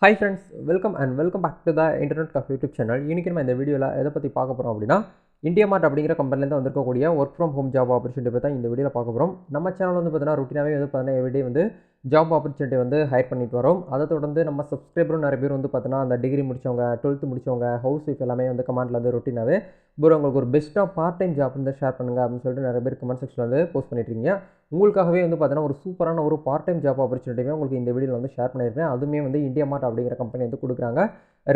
Hi friends, welcome back to the Internet Cafe YouTube channel. இன்னைக்கு நம்ம இந்த வீடியோல எதை பத்தி பார்க்க போறோம் அப்படின்னா இந்தியா மார்ட் அப்படிங்கிற கம்பெனில இருந்து வந்திருக்கக்கூடிய work from home job opportunity பத்தி தான் இந்த வீடியோல பார்க்க போறோம். நம்ம சேனல் வந்து பார்த்தீங்கன்னா ரூட்டீனாவே வந்து பார்த்தீங்கன்னா எவ்ரிடே வந்து ஜாப் ஆப்பர்ச்சுனிட்டி வந்து ஹையர் பண்ணிட்டு வரோம். அதை தொடர்ந்து நம்ம சப்ஸ்கிரைபரும் நிறைய பேர் வந்து பார்த்தீங்கன்னா அந்த டிகிரி முடிச்சவங்க, 12th முடிச்சவங்க, ஹவுஸ் ஒய்ஃப் எல்லாமே வந்து கமெண்ட்ல வந்து ரூட்டீனாவே ப்ரோ உங்களுக்கு ஒரு பெஸ்ட்டாக பார்ட் டைம் ஜாப் வந்து ஷேர் பண்ணுங்க அப்படின்னு சொல்லிட்டு நிறைய பேர் கமெண்ட் செக்ஷனில் வந்து போஸ்ட் பண்ணிட்டு இருக்கீங்க. உங்களுக்காகவே வந்து பார்த்தீங்கன்னா ஒரு சூப்பரான ஒரு பார்ட் டைம் ஜாப் ஆப்பர்ச்சுனிட்டியுமே உங்களுக்கு இந்த வீடியோவில் வந்து ஷேர் பண்ணியிருக்கேன். அதுவுமே வந்து இந்தியா மார்ட் அப்படிங்கிற கம்பெனி வந்து கொடுக்குறாங்க.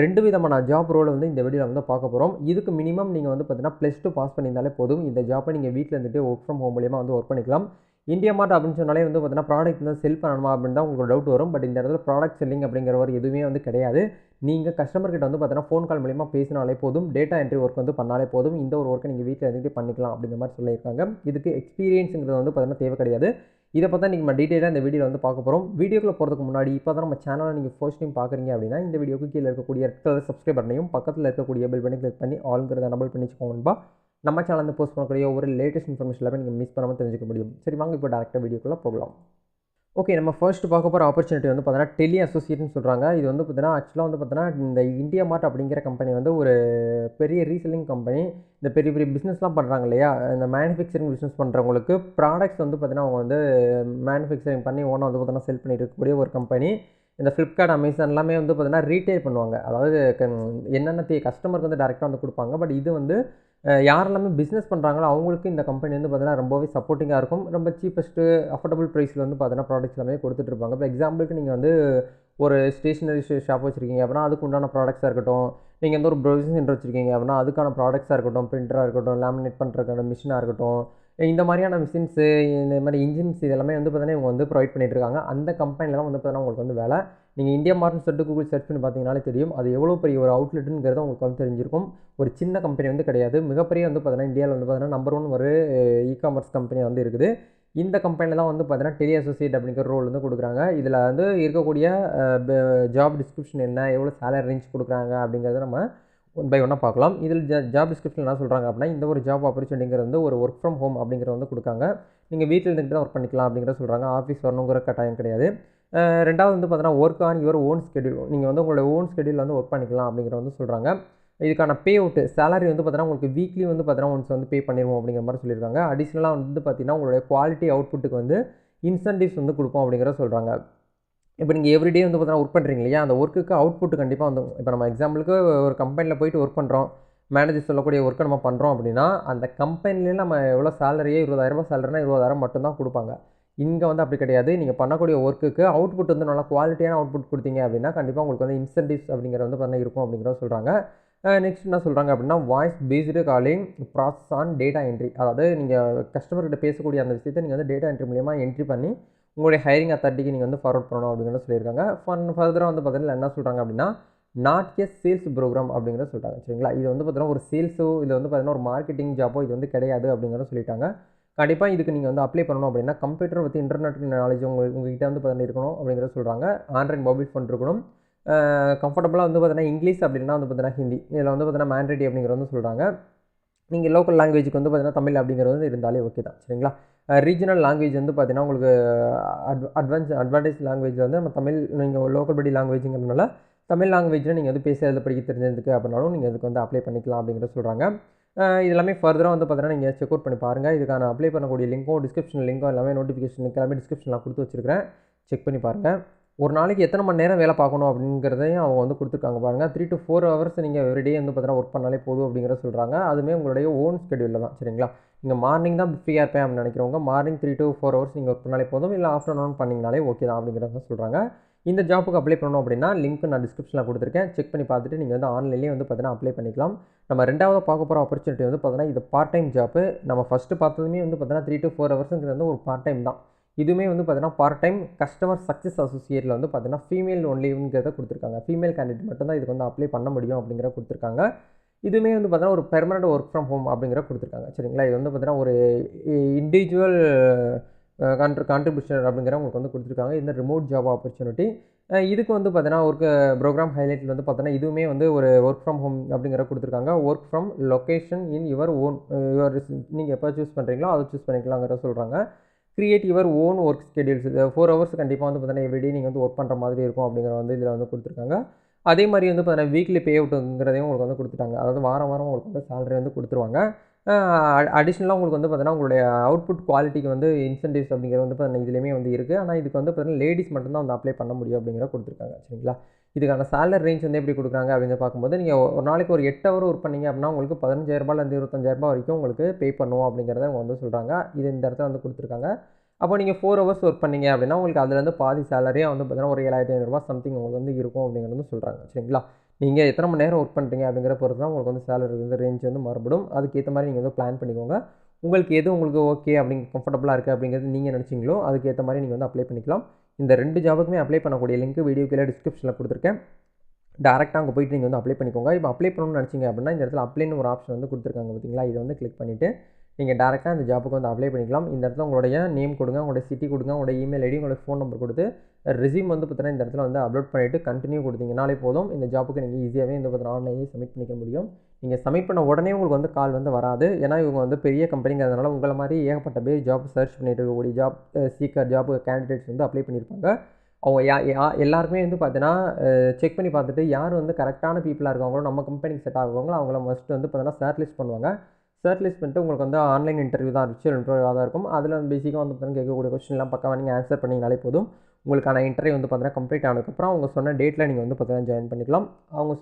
2 விதமான ஜாப் ரோல் வந்து இந்த வீடியோவில் வந்து பார்க்க போகிறோம். இதுக்கு மினிமம் நீங்கள் வந்து பார்த்தீங்கன்னா +2 பாஸ் பண்ணியிருந்தாலே போதும். இந்த ஜாப்பை நீங்கள் வீட்டில் இருந்துட்டு ஒர்க் ஃப்ரம் ஹோம் மூலியமாக வந்து ஒர்க் பண்ணிக்கலாம். இந்தியா மார்ட் அப்படின்னு சொன்னாலே வந்து பார்த்தீங்கன்னா ப்ராடக்ட் வந்து செல் பண்ணணுமா அப்படின்னு தான் உங்களுக்கு டவுட் வரும். பட் இந்த இடத்துல ப்ராடக்ட் செல்லிங் அப்படிங்கிற ஒரு எதுவுமே வந்து கிடையாது. நீங்கள் கஸ்டமர் கிட்ட வந்து பார்த்தீங்கன்னா ஃபோன் கால் மூலியமாக பேசினாலே போதும், டேட்டா என்ட்ரி ஒர்க் வந்து பண்ணாலே போதும். இந்த ஒரு ஒர்க்கை நீங்கள் வீட்டில் இருந்துட்டு பண்ணிக்கலாம் அப்படிங்கிற மாதிரி சொல்லியிருக்காங்க. இதுக்கு எக்ஸ்பீரியன்ஸுங்கிறது வந்து பார்த்தீங்கன்னா தேவை கிடையாது. இதை பற்றி நீங்கள் நம்ம டீட்டெயிலாக இந்த வீடியோவில் வந்து பார்க்க போகிறோம். வீடியோக்குள்ள போகிறதுக்கு முன்னாடி இப்போ தான் நம்ம சேனலை நீங்கள் ஃபர்ஸ்ட் டைம் பார்க்குறீங்க அப்படின்னா இந்த வீடியோக்கு கீழே இருக்கக்கூடிய ரெட் கலர் சப்ஸ்கிரைப் பட்டனையும் பக்கத்தில் இருக்கக்கூடிய பெல் பண்ணி கிளிக் பண்ணி ஆல்ங்கிறத எனபிள் பண்ணி வச்சுக்கோங்கப்பா. நம்ம சேனல் வந்து போஸ்ட் பண்ணக்கூடிய ஒரு லேட்டஸ்ட் இன்ஃபர்மேஷன் எல்லாமே நீங்கள் மிஸ் பண்ணாமல் தெரிஞ்சுக்க முடியும். சரி வாங்க இப்போ டேரெக்டாக வீடியோக்குள்ளே போகலாம். ஓகே, நம்ம ஃபர்ஸ்ட் பார்க்க போகிற ஆப்பர்ச்சுனிட்டி வந்து பார்த்தீங்கன்னா டெலி அசோசியேட்னு சொல்கிறாங்க. இது வந்து பார்த்தீங்கன்னா ஆக்சுவலாக வந்து பார்த்தீங்கன்னா இந்த இந்தியா மார்ட் அப்படிங்கிற கம்பெனி வந்து ஒரு பெரிய ரீசெல்லிங் கம்பெனி. இந்த பெரிய பெரிய பிஸ்னஸ்லாம் பண்ணுறாங்க இல்லையா, இந்த மேனுஃபேக்சரிங் பிஸ்னஸ் பண்ணுறவங்களுக்கு ப்ராடக்ட்ஸ் வந்து பார்த்தீங்கன்னா அவங்க வந்து மேனுஃபேக்சரிங் பண்ணி ஓனாக வந்து பார்த்தீங்கன்னா செல் பண்ணிட்டு இருக்கக்கூடிய ஒரு கம்பெனி. இந்த ஃப்ளிப்கார்ட், அமேசான் எல்லாமே வந்து பார்த்தீங்கன்னா ரீட்டெயில் பண்ணுவாங்க. அதாவது என்னென்ன கஸ்டமருக்கு வந்து டேரெக்டாக வந்து கொடுப்பாங்க. பட் இது வந்து யாரெல்லாமே பிஸ்னஸ் பண்ணுறாங்களோ அவங்களுக்கு இந்த கம்பெனி வந்து பார்த்தீங்கன்னா ரொம்பவே சப்போர்ட்டிங்காக இருக்கும். ரொம்ப சீப்பஸ்ட்டு அஃபோர்டபுள் ப்ரைஸில் வந்து பார்த்தீங்கன்னா ப்ராடக்ட்ஸ் எல்லாமே கொடுத்துட்ருப்பாங்க. இப்போ எக்ஸாம்பிளுக்கு நீங்கள் வந்து ஒரு ஸ்டேஷனரி ஷாப் வச்சுருக்கீங்க அப்படின்னா அதுக்கு உண்டான ப்ராடக்ட்ஸாக இருக்கட்டும், நீங்கள் வந்து ஒரு ப்ரௌசிங் சென்டர் வச்சுருக்கீங்க அப்படின்னா அதுக்கான ப்ராடக்ட்ஸாக இருக்கட்டும், பிரிண்டராக இருக்கட்டும், லேமினேட் பண்ணுறதுக்கான மிஷினாக இருக்கட்டும், இந்த மாதிரியான மிஷின்ஸு, இந்த மாதிரி இன்ஜின்ஸ் இது எல்லாமே வந்து பார்த்தீங்கன்னா இவங்க வந்து ப்ரொவைட் பண்ணிட்டுருக்காங்க. அந்த கம்பெனியில் தான் வந்து பார்த்தீங்கன்னா உங்களுக்கு வந்து வேலை. நீங்கள் இந்தியா மார்ட்னு சொல்லிட்டு கூகுள் சர்ச் பண்ணி பார்த்தீங்கனாலே தெரியும். அது எவ்வளோ பெரிய ஒரு அவுட்லெட்டுங்கிறது உங்களுக்கு வந்து தெரிஞ்சிருக்கும். ஒரு சின்ன கம்பெனி வந்து கிடையாது. மிகப்பெரிய வந்து பார்த்தீங்கன்னா இந்தியாவில் வந்து பார்த்தீங்கன்னா நம்பர் 1 ஒரு இ-காமர்ஸ் கம்பெனி வந்து இருக்குது. இந்த கம்பெனியில் தான் வந்து பார்த்தீங்கன்னா டெலி அசோசியேட் அப்படிங்கிற ரோல் வந்து கொடுக்குறாங்க. இதில் வந்து இருக்கக்கூடிய ஜாப் டிஸ்கிரிப்ஷன் என்ன, எவ்வளோ சேலரி ரேஞ்ச் கொடுக்குறாங்க அப்படிங்கிறத நம்ம ஒன் பை ஒன்னாக பார்க்கலாம். இதில் ஜாப் டிஸ்கிரிப்ஷன் என்ன சொல்கிறாங்க அப்படின்னா இந்த ஒரு ஜாப் ஆப்பர்ச்சுனிட்டிங்கிறது வந்து ஒரு ஒர்க் ஃப்ரம் ஹோம் அப்படிங்கிறத வந்து கொடுக்காங்க. நீங்கள் வீட்டில் இருந்துட்டு தான் ஒர்க் பண்ணிக்கலாம் அப்படிங்கிறத சொல்கிறாங்க. ஆஃபீஸ் வரணுங்கிற கட்டாயம் கிடையாது. ரெண்டாவது வந்து பார்த்தீங்கன்னா work on your own schedule. நீங்கள் வந்து உங்களோட ஓன் ஸ்கெடியூலில் வந்து ஒர்க் பண்ணிக்கலாம் அப்படிங்கிற வந்து சொல்கிறாங்க. இதுக்கான பே அவுட்டு சேலரி வந்து பார்த்தீங்கன்னா உங்களுக்கு வீக்லி வந்து பார்த்தீங்கன்னா ஒன்ஸ் வந்து பே பண்ணிடுவோம் அப்படிங்கிற மாதிரி சொல்லியிருக்காங்க. அடிஷ்னலாக வந்து பார்த்தீங்கன்னா உங்களுடைய குவாலிட்டி அவுட்புட்டுக்கு வந்து இன்சென்டிவ்ஸ் வந்து கொடுப்போம் அப்படிங்கிறத சொல்கிறாங்க. இப்போ நீங்கள் எவ்ரிடே வந்து பார்த்தீங்கன்னா ஒர்க் பண்ணுறீங்க இல்லையா, அந்த ஒர்க்குக்கு அவுட்புட் கண்டிப்பாக வந்து இப்போ நம்ம எக்ஸாம்பிளுக்கு ஒரு கம்பெனியில் போயிட்டு ஒர்க் பண்ணுறோம், மேனேஜர் சொல்லக்கூடிய ஒர்க்கை நம்ம பண்ணுறோம் அப்படின்னா அந்த கம்பெனிலே நம்ம எவ்வளோ சேலரியே ரூ. 20,000 சேலரினா 20,000 மட்டும் தான் கொடுப்பாங்க. இங்கே வந்து அப்படி கிடையாது. நீங்கள் பண்ணக்கூடிய ஒர்க்குக்கு அவுட்புட் வந்து நல்லா குவாலிட்டியான அவுட்புட் கொடுத்தீங்க அப்படின்னா கண்டிப்பாக உங்களுக்கு வந்து இன்சென்டிவ்ஸ் அப்படிங்கிறது வந்து பார்த்தீங்கன்னா இருக்கும் அப்படிங்கிறத சொல்கிறாங்க. நெக்ஸ்ட் என்ன சொல்கிறாங்க அப்படின்னா voice based calling process on data entry. அதாவது நீங்கள் கஸ்டமர்கிட்ட பேசக்கூடிய அந்த விஷயத்தை நீங்கள் வந்து டேட்டா என்ட்ரி மூலியமா என்ட்ரி பண்ணி உங்களுடைய ஹையரிங் அத்தாரிட்டிக்கு நீங்கள் வந்து ஃபார்வர்ட் பண்ணணும் அப்படிங்கிறத சொல்லியிருக்காங்க. ஃபர்தராக வந்து பார்த்தீங்கன்னா என்ன சொல்கிறாங்க அப்படின்னா நாட் எ சேல்ஸ் ப்ரோக்ராம் அப்படிங்கிறத சொல்லிட்டாங்க. சரிங்களா, இது வந்து பார்த்தீங்கன்னா ஒரு சேல்ஸோ இல்லை வந்து பார்த்தீங்கன்னா ஒரு மார்க்கெட்டிங் ஜாப்போ இது வந்து கிடையாது அப்படிங்கிறத சொல்லிட்டாங்க. கண்டிப்பாக இதுக்கு நீங்கள் வந்து அப்ளை பண்ணணும் அப்படின்னா கம்ப்யூட்டர் வித் இன்டர்நெட் நாலேஜ் உங்ககிட்ட வந்து பார்த்தீங்கன்னா இருக்கணும் அப்படிங்கிறத சொல்கிறாங்க. ஆண்ட்ராய்ட் மொபைல் ஃபோன் இருக்கணும். கம்ஃபர்டபுளாக வந்து பார்த்தீங்கன்னா இங்கிலீஷ் அப்படின்னா வந்து பார்த்தீங்கன்னா ஹிந்தி, இதில் வந்து பார்த்தீங்கன்னா மேண்ட்ரேட்டி அப்படிங்கிறது வந்து சொல்கிறாங்க. நீங்கள் லோக்கல் லாங்குவேஜுக்கு வந்து பார்த்தீங்கன்னா தமிழ் அப்படிங்கிறது வந்து இருந்தாலே ஓகே தான். சரிங்களா, ரீஜனல் லாங்குவேஜ் வந்து பார்த்தீங்கன்னா உங்களுக்கு அட்வான்டேஜ் லாங்குவேஜில் வந்து நம்ம தமிழ், நீங்கள் லோக்கல் படி லாங்குவேஜுங்கிறதுனால தமிழ் லாங்குவேஜில் நீங்கள் வந்து பேச எழுத படிக்க தெரிஞ்சதுக்கு அப்படின்னாலும் நீங்கள் அதுக்கு வந்து அப்ளை பண்ணிக்கலாம் அப்படிங்கிறத சொல்கிறாங்க. இது எல்லாமே ஃபர்தராக வந்து பார்த்தீங்கன்னா நீங்கள் செக் அவுட் பண்ணி பாருங்கள். இதுக்கான அப்ளை பண்ணக்கூடிய லிங்க்கும் டிஸ்கிரிப்ஷன் லிங்க்கும் எல்லாமே நோட்டிஃபிகேஷன் லிங்க் எல்லாமே டிஸ்கிரிப்ஷனில் கொடுத்து வச்சிருக்கிறேன். செக் பண்ணி பாருங்கள். ஒரு நாளைக்கு எத்தனை மணி நேரம் வேலை பார்க்கணும் அப்படிங்கிறதையும் அவங்க வந்து கொடுத்துருக்காங்க பாருங்கள். 3 to 4 ஹவர்ஸ் நீங்கள் எவ்ரிடே வந்து பார்த்தீங்கன்னா ஒர்க் பண்ணாலே போதும் அப்படிங்கிறத சொல்கிறாங்க. அதுவுமே உங்களுடைய ஓன் ஸ்கெடியூலில் தான். சரிங்களா, நீங்கள் மார்னிங் தான் ஃப்ரீயாக இருப்பேன் அப்படின்னு நினைக்கிறவங்க மார்னிங் 3 to 4 ஹவர்ஸ் நீங்கள் ஒர்க் பண்ணாலே போதும், இல்லை ஆஃப்டர்நூன் பண்ணிங்கனாலே ஓகே தான் அப்படிங்கிறத சொல்கிறாங்க. இந்த ஜாப்புக்கு அப்ளை பண்ணணும் அப்படின்னா லிங்க் நான் டிஸ்கிரிப்ஷனில் கொடுத்துருக்கேன். செக் பண்ணி பார்த்துட்டு நீங்கள் வந்து ஆன்லைன்லேயே வந்து பார்த்தீங்கன்னா அப்ளை பண்ணிக்கலாம். நம்ம ரெண்டாவது பார்க்க போகிற ஆப்பர்ச்சுனிட்டி வந்து பார்த்தீங்கன்னா இது பார்ட் டைம் ஜாப்பு. நம்ம ஃபஸ்ட்டு பார்த்ததுமே வந்து பார்த்தீங்கன்னா 3 to 4 ஹவர்ஸுங்கிறது வந்து ஒரு பார்ட் டைம் தான். இதுவுமே வந்து பார்த்தீங்கன்னா பார்ட் டைம் கஸ்டமர் சக்ஸஸ் அசோசியேட்டில் வந்து பார்த்தீங்கன்னா ஃபீமேல் ஒன்லிங்கிறத கொடுத்துருக்காங்க. ஃபீமேல் கேண்டிடேட் மட்டும் தான் இதுக்கு வந்து அப்ளை பண்ண முடியும் அப்படிங்கிறத கொடுத்துருக்காங்க. இதுவுமே வந்து பார்த்தீங்கன்னா ஒரு பெர்மனெண்ட் ஒர்க் ஃப்ரம் ஹோம் அப்படிங்கிற கொடுத்துருக்காங்க. சரிங்களா, இது வந்து பார்த்தீங்கன்னா ஒரு இண்டிவிஜுவல் கான்ட்ரிபியூஷன் அப்படிங்கிற உங்களுக்கு வந்து கொடுத்துருக்காங்க. இந்த ரிமோட் ஜாப் ஆப்பர்ச்சுனிட்டி. இதுக்கு வந்து பார்த்தீங்கன்னா ஒரு ப்ரோக்ராம் ஹைலைட்டில் வந்து பார்த்தீங்கன்னா இதுவுமே வந்து ஒரு ஒர்க் ஃப்ரம் ஹோம் அப்படிங்கிற கொடுத்துருக்காங்க. Work from location in your own நீங்கள் எப்போ சூஸ் பண்ணுறீங்களோ அதை சூஸ் பண்ணிக்கலாங்கிற சொல்கிறாங்க. Create your own work schedules. 4 hours கண்டிப்பாக வந்து பார்த்தீங்கன்னா எவ்ரிடே நீங்கள் வந்து ஒர்க் பண்ணுற மாதிரி இருக்கும் அப்படிங்கிற வந்து இதில் வந்து கொடுத்துருக்காங்க. அதே மாதிரி வந்து பார்த்தீங்கன்னா வீக்லி பே அவுட்டுங்கிறதையும் உங்களுக்கு வந்து கொடுத்துட்டாங்க. அதாவது வாரம் வாரம் உங்களுக்கு வந்து சேலரி வந்து கொடுத்துருவாங்க. அடிஷ்னலாக உங்களுக்கு வந்து பார்த்தீங்கன்னா உங்களுடைய அவுட்புட் குவாலிட்டிக்கு வந்து இன்சென்டிவ்ஸ் அப்படிங்கிறது வந்து பார்த்தீங்கன்னா இதுலேயுமே வந்து இருக்குது. ஆனால் இதுக்கு வந்து பார்த்தீங்கன்னா லேடிஸ் மட்டும்தான் வந்து அப்ளை பண்ண முடியும் அப்படிங்கிறத கொடுத்துருக்காங்க. சரிங்களா? இதுக்கான சேலரி ரேஞ்ச் வந்து எப்படி கொடுக்குறாங்க அப்படின்னு பார்க்கும்போது, நீங்கள் ஒரு நாளைக்கு ஒரு 8 ஹவர் ஒர்க் பண்ணீங்க அப்படின்னா உங்களுக்கு ரூ. 15,000லேருந்து ரூ. 25,000 வரைக்கும் உங்களுக்கு பே பண்ணுவோம் அப்படிங்கிறத அவங்க வந்து சொல்கிறாங்க. இது இந்த இடத்துல வந்து கொடுத்துருக்காங்க. அப்போ நீங்கள் 4 ஹவர்ஸ் ஒர்க் பண்ணீங்க அப்படின்னா உங்களுக்கு அதுலேருந்து பாதி சேலரியாக வந்து பார்த்தீங்கன்னா ஒரு ரூ. 7,500 சம்திங் உங்களுக்கு வந்து இருக்கும் அப்படிங்கிறது வந்து சொல்கிறாங்க. சரிங்களா? நீங்கள் எத்தனை மணி நேரம் ஒர்க் பண்ணுறீங்க அப்படிங்கிற பொறுத்து தான் உங்களுக்கு வந்து சேலரி வந்து ரேஞ்ச் வந்து மாறுபடும். அதுக்கேற்ற மாதிரி நீங்கள் வந்து பிளான் பண்ணிக்கோங்க. உங்களுக்கு எது உங்களுக்கு ஓகே அப்படிங்க கம்ஃபர்டபுளாக இருக்குது அப்படிங்கிறது நீங்கள் நினச்சிங்களோ அதுக்கேற்ற மாதிரி நீங்கள் வந்து அப்ளை பண்ணிக்கலாம். இந்த 2 ஜாபுக்குமே அப்ளை பண்ணக்கூடிய லிங்க் வீடியோ கீழே டிஸ்கிரிப்ஷனில் கொடுத்துருக்கேன். டேரெக்டாக அங்கே போய்ட்டு நீங்கள் வந்து அப்ளை பண்ணிக்கோங்க. இப்போ அப்ளை பண்ணணும்னு நினச்சிங்க அப்படின்னா இந்த இடத்துல அப்ளைன்னு ஒரு ஆப்ஷன் வந்து கொடுத்துருக்காங்க பார்த்தீங்களா? இதை வந்து கிளிக் பண்ணிவிட்டு நீங்கள் டேரெக்டாக அந்த ஜாப்புக்கு வந்து அப்ளை பண்ணிக்கலாம். இந்த இடத்துல உங்களுடைய நேம் கொடுங்க, உங்களுடைய சிட்டி கொடுங்க, உங்களுடைய இமெயில் ஐடி, உங்களுடைய ஃபோன் நம்பர் கொடுத்து ரெஸ்யூம் வந்து பார்த்தீங்கன்னா இந்த இடத்துல வந்து அப்லோட் பண்ணிவிட்டு கண்டினியூ கொடுத்தீங்கனாலே போதும். இந்த ஜாப்புக்கு நீங்கள் ஈஸியாகவே இந்த பார்த்தீங்கன்னா ஆன்லைன்லேயே சப்மிட் பண்ணிக்க முடியும். நீங்கள் சப்மிட் பண்ண உடனே உங்களுக்கு வந்து கால் வந்து வராது. ஏன்னா இவங்க வந்து பெரிய கம்பெனிங்கிறதுனால உங்களை மாதிரி ஏகப்பட்ட பேர் ஜாப் சர்ச் பண்ணிட்டு இருக்கக்கூடிய ஜாப் சீக்கர் ஜாப் கேண்டிடேட்ஸ் வந்து அப்ளை பண்ணியிருப்பாங்க. அவங்க எல்லாருக்குமே வந்து பார்த்தீங்கன்னா செக் பண்ணி பார்த்துட்டு யார் வந்து கரெக்டான பீப்புளாக இருக்காங்களோ நம்ம கம்பெனிக்கு செட் ஆகுவாங்களோ அவங்கள மஸ்ட் வந்து பார்த்தீங்கன்னா ஷார்ட் லிஸ்ட் பண்ணுவாங்க. ஷார்ட் லிஸ்ட் பண்ணிட்டு உங்களுக்கு வந்து ஆன்லைன் இன்டர்வியூ தான் விர்ச்சுவல் இன்டர்வியூவாக தான் இருக்கும். அதில் பேசிக்காக வந்து பார்த்தீங்கன்னா கேட்கக்கூடிய கொஸ்டின்லாம் பக்காவாக நீங்கள் ஆன்சர் பண்ணிங்கனாலே போதும். உங்களுக்கான இன்டர்வியூ வந்து பார்த்தீங்கன்னா கம்ப்ளீட் ஆனதுக்கப்புறம் அவங்க சொன்ன டேட்டில் நீங்கள் வந்து பார்த்தீங்கன்னா ஜாயின் பண்ணிக்கலாம். அவங்க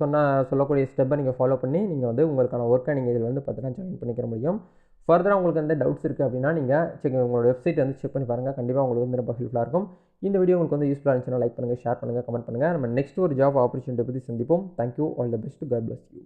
சொல்லக்கூடிய ஸ்டெப்பை நீங்கள் ஃபாலோ பண்ணி நீங்கள் வந்து உங்களுக்கான ஒர்க்கை நீங்கள் இதில் வந்து பார்த்தீங்கன்னா ஜாயின் பண்ணிக்க முடியும். ஃபர்தராக உங்களுக்கு எந்த டவுட்ஸ் இருக்குது அப்படின்னா நீங்கள் உங்களோட வெப்சைட் வந்து செக் பண்ணி பாருங்கள். கண்டிப்பாக உங்களுக்கு வந்து ரொம்ப ஹெல்ப்ஃபுல்லாக இருக்கும். இந்த வீடியோ உங்களுக்கு வந்து யூஸ்ஃபுல்லாக இருந்துச்சுன்னா லைக் பண்ணுங்கள், ஷேர் பண்ணுங்கள், கமெண்ட் பண்ணுங்கள். நம்ம நெக்ஸ்ட் ஒரு ஜாப் ஆப்பர்ச்சுனிட்டி பற்றி சந்திப்போம். Thank you. All the best. God bless you.